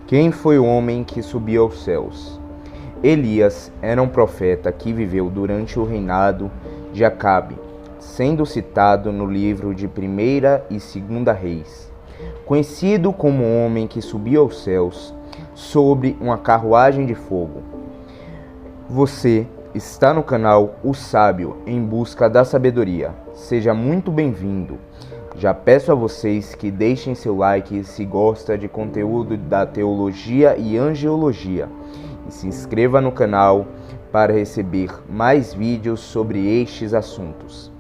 Quem foi o homem que subiu aos céus? Elias era um profeta que viveu durante o reinado de Acabe, sendo citado no livro de 1ª e 2ª Reis. Conhecido como o homem que subiu aos céus sobre uma carruagem de fogo. Você está no canal O Sábio em Busca da Sabedoria. Seja muito bem-vindo. Já peço a vocês que deixem seu like se gosta de conteúdo da teologia e angelologia e se inscreva no canal para receber mais vídeos sobre estes assuntos.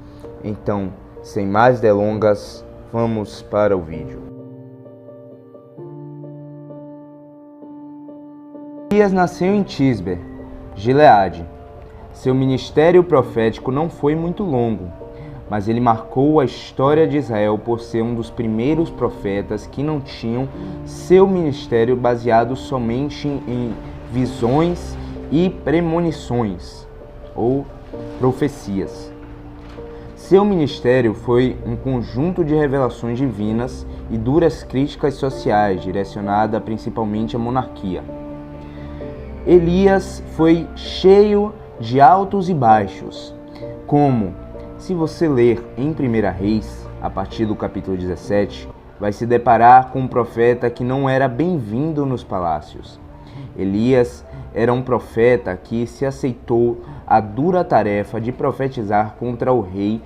Então, sem mais delongas, vamos para o vídeo. Elias nasceu em Tisbe, Gileade. Seu ministério profético não foi muito longo, mas ele marcou a história de Israel por ser um dos primeiros profetas que não tinham seu ministério baseado somente em visões e premonições ou profecias. Seu ministério foi um conjunto de revelações divinas e duras críticas sociais direcionada principalmente à monarquia. Elias foi cheio de altos e baixos, como, se você ler em 1ª Reis, a partir do capítulo 17, vai se deparar com um profeta que não era bem-vindo nos palácios. Elias era um profeta que se aceitou a dura tarefa de profetizar contra o rei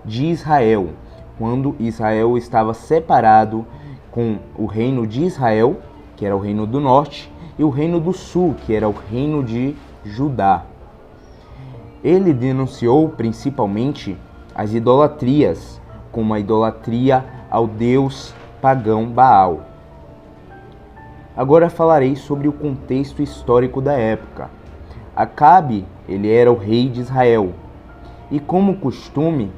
de Israel, quando Israel estava separado com o reino de Israel, que era o reino do norte, e o reino do sul, que era o reino de Judá. Ele denunciou principalmente as idolatrias, como a idolatria ao deus pagão Baal. Agora falarei sobre o contexto histórico da época. Acabe, ele era o rei de Israel, e como costume,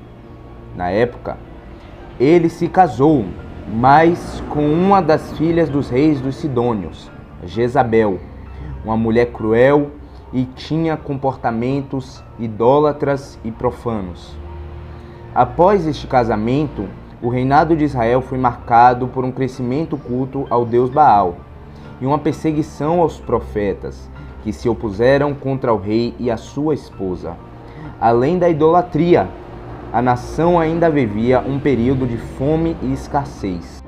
na época, ele se casou, mas com uma das filhas dos reis dos Sidônios, Jezabel, uma mulher cruel e tinha comportamentos idólatras e profanos. Após este casamento, o reinado de Israel foi marcado por um crescimento culto ao deus Baal e uma perseguição aos profetas que se opuseram contra o rei e a sua esposa. Além da idolatria, a nação ainda vivia um período de fome e escassez.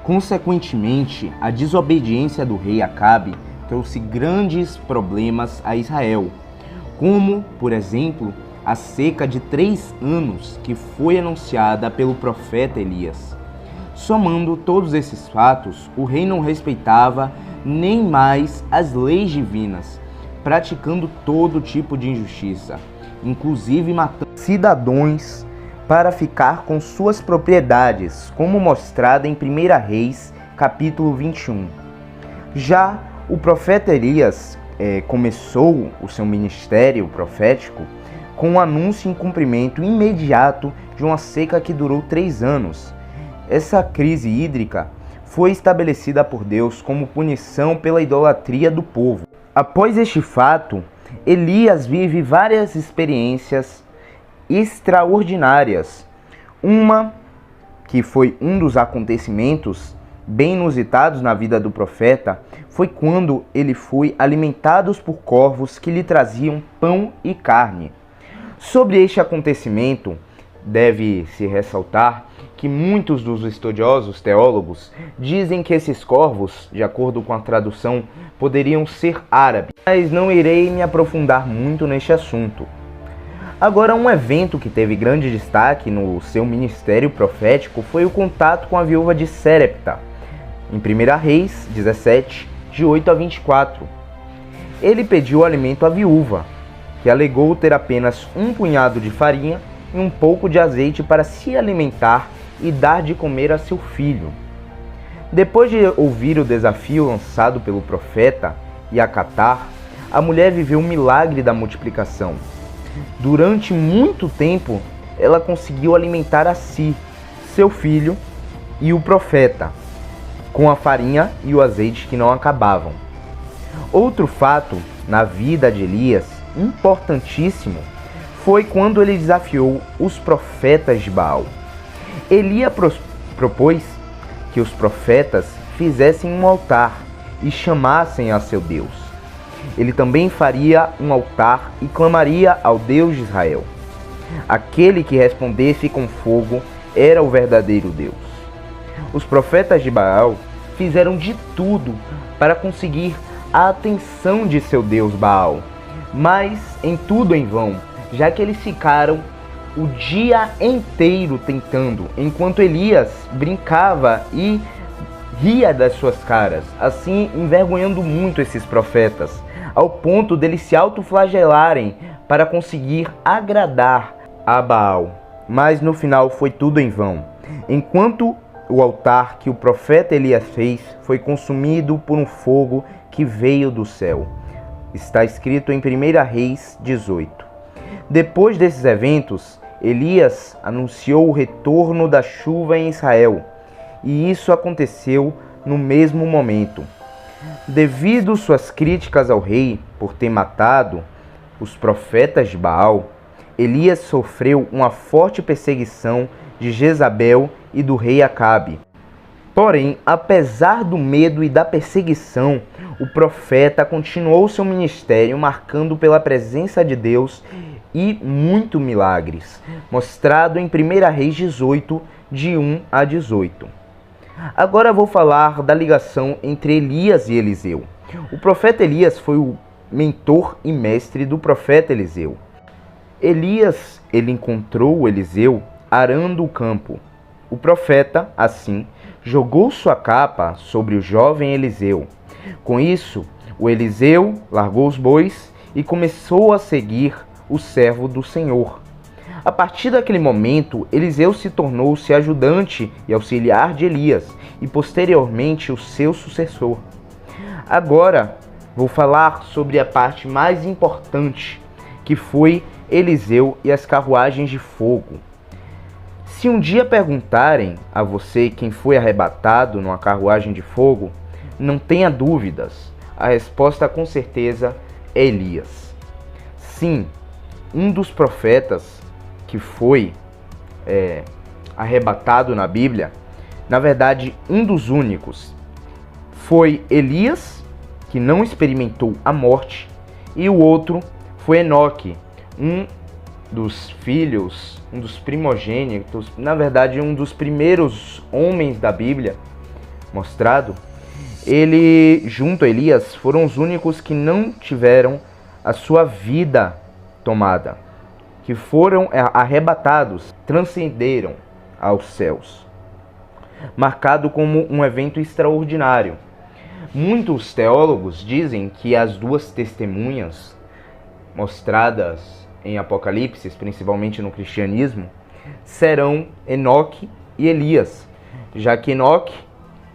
Consequentemente, a desobediência do rei Acabe trouxe grandes problemas a Israel, como, por exemplo, a seca de 3 anos que foi anunciada pelo profeta Elias. Somando todos esses fatos, o rei não respeitava nem mais as leis divinas, praticando todo tipo de injustiça, inclusive matando cidadãos para ficar com suas propriedades, como mostrado em 1ª Reis, capítulo 21. Já o profeta Elias começou o seu ministério profético com um anúncio em cumprimento imediato de uma seca que durou 3 anos. Essa crise hídrica foi estabelecida por Deus como punição pela idolatria do povo. Após este fato, Elias vive várias experiências extraordinárias. Uma que foi um dos acontecimentos bem inusitados na vida do profeta foi quando ele foi alimentado por corvos que lhe traziam pão e carne. Sobre este acontecimento, deve-se ressaltar que muitos dos estudiosos teólogos dizem que esses corvos, de acordo com a tradução, poderiam ser árabes, mas não irei me aprofundar muito neste assunto. Agora, um evento que teve grande destaque no seu ministério profético foi o contato com a viúva de Sarepta, em 1ª Reis 17, de 8 a 24. Ele pediu alimento à viúva, que alegou ter apenas um punhado de farinha e um pouco de azeite para se alimentar e dar de comer a seu filho. Depois de ouvir o desafio lançado pelo profeta e acatar, a mulher viveu um milagre da multiplicação. Durante muito tempo, ela conseguiu alimentar a si, seu filho e o profeta, com a farinha e o azeite que não acabavam. Outro fato na vida de Elias, importantíssimo, foi quando ele desafiou os profetas de Baal. Elias propôs que os profetas fizessem um altar e chamassem a seu Deus. Ele também faria um altar e clamaria ao Deus de Israel. Aquele que respondesse com fogo era o verdadeiro Deus. Os profetas de Baal fizeram de tudo para conseguir a atenção de seu Deus Baal, mas em tudo em vão, já que eles ficaram o dia inteiro tentando, enquanto Elias brincava e ria das suas caras, assim envergonhando muito esses profetas, ao ponto deles se autoflagelarem para conseguir agradar a Baal. Mas no final foi tudo em vão. Enquanto o altar que o profeta Elias fez foi consumido por um fogo que veio do céu. Está escrito em 1 Reis 18. Depois desses eventos, Elias anunciou o retorno da chuva em Israel, e isso aconteceu no mesmo momento. Devido suas críticas ao rei por ter matado os profetas de Baal, Elias sofreu uma forte perseguição de Jezabel e do rei Acabe. Porém, apesar do medo e da perseguição, o profeta continuou seu ministério marcando pela presença de Deus e muitos milagres, mostrado em 1 Reis 18, de 1 a 18. Agora vou falar da ligação entre Elias e Eliseu. O profeta Elias foi o mentor e mestre do profeta Eliseu. Elias, ele encontrou Eliseu arando o campo. O profeta, assim, jogou sua capa sobre o jovem Eliseu. Com isso, o Eliseu largou os bois e começou a seguir o servo do Senhor. A partir daquele momento, Eliseu se tornou-se ajudante e auxiliar de Elias e posteriormente o seu sucessor. Agora, vou falar sobre a parte mais importante, que foi Eliseu e as carruagens de fogo. Se um dia perguntarem a você quem foi arrebatado numa carruagem de fogo, não tenha dúvidas, a resposta com certeza é Elias. Sim, um dos profetas que foi arrebatado na Bíblia, na verdade um dos únicos, foi Elias, que não experimentou a morte, e o outro foi Enoque, um dos filhos, um dos primogênitos, na verdade um dos primeiros homens da Bíblia mostrado. Ele, junto a Elias, foram os únicos que não tiveram a sua vida tomada, que foram arrebatados, transcenderam aos céus, marcado como um evento extraordinário. Muitos teólogos dizem que as duas testemunhas mostradas em Apocalipse, principalmente no cristianismo, serão Enoque e Elias, já que Enoque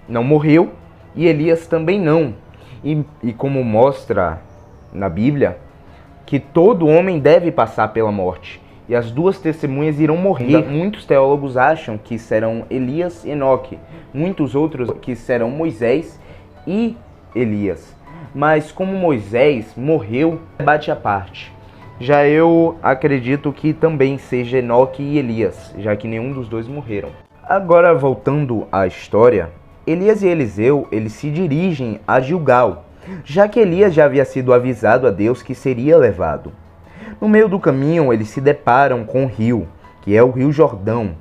não morreu e Elias também não. E como mostra na Bíblia, que todo homem deve passar pela morte, e as duas testemunhas irão morrer. Muitos teólogos acham que serão Elias e Enoque, muitos outros que serão Moisés e Elias. Mas como Moisés morreu, debate à parte. Já eu acredito que também seja Enoque e Elias, já que nenhum dos dois morreram. Agora, voltando à história, Elias e Eliseu, eles se dirigem a Gilgal, já que Elias já havia sido avisado a Deus que seria levado. No meio do caminho, eles se deparam com o rio, que é o rio Jordão.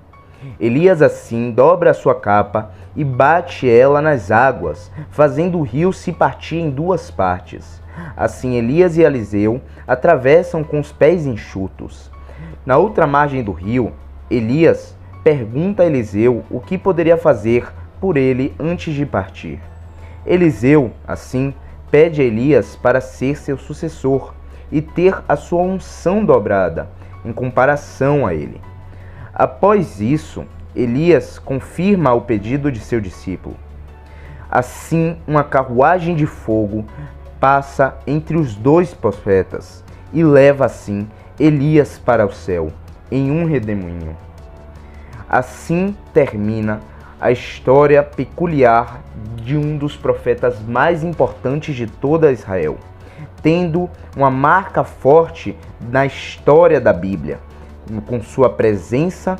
Elias assim dobra a sua capa e bate ela nas águas, fazendo o rio se partir em duas partes. Assim Elias e Eliseu atravessam com os pés enxutos. Na outra margem do rio, Elias pergunta a Eliseu o que poderia fazer por ele antes de partir. Eliseu, assim, pede a Elias para ser seu sucessor e ter a sua unção dobrada, em comparação a ele. Após isso, Elias confirma o pedido de seu discípulo. Assim, uma carruagem de fogo passa entre os dois profetas e leva assim Elias para o céu, em um redemoinho. Assim termina a história peculiar de um dos profetas mais importantes de toda Israel, tendo uma marca forte na história da Bíblia, com sua presença,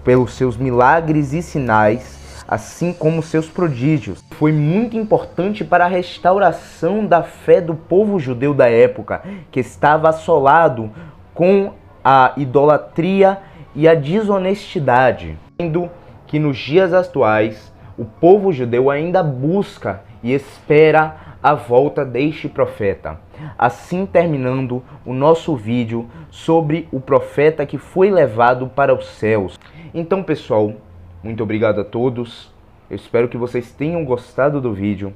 pelos seus milagres e sinais, assim como seus prodígios. Foi muito importante para a restauração da fé do povo judeu da época, que estava assolado com a idolatria e a desonestidade. Sendo que nos dias atuais, o povo judeu ainda busca e espera a volta deste profeta. Assim terminando o nosso vídeo sobre o profeta que foi levado para os céus. Então, pessoal, muito obrigado a todos. Eu espero que vocês tenham gostado do vídeo.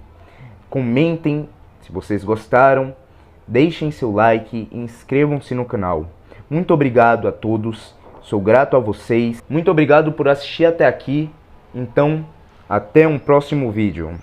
Comentem se vocês gostaram. Deixem seu like e inscrevam-se no canal. Muito obrigado a todos. Sou grato a vocês. Muito obrigado por assistir até aqui. Então, até um próximo vídeo.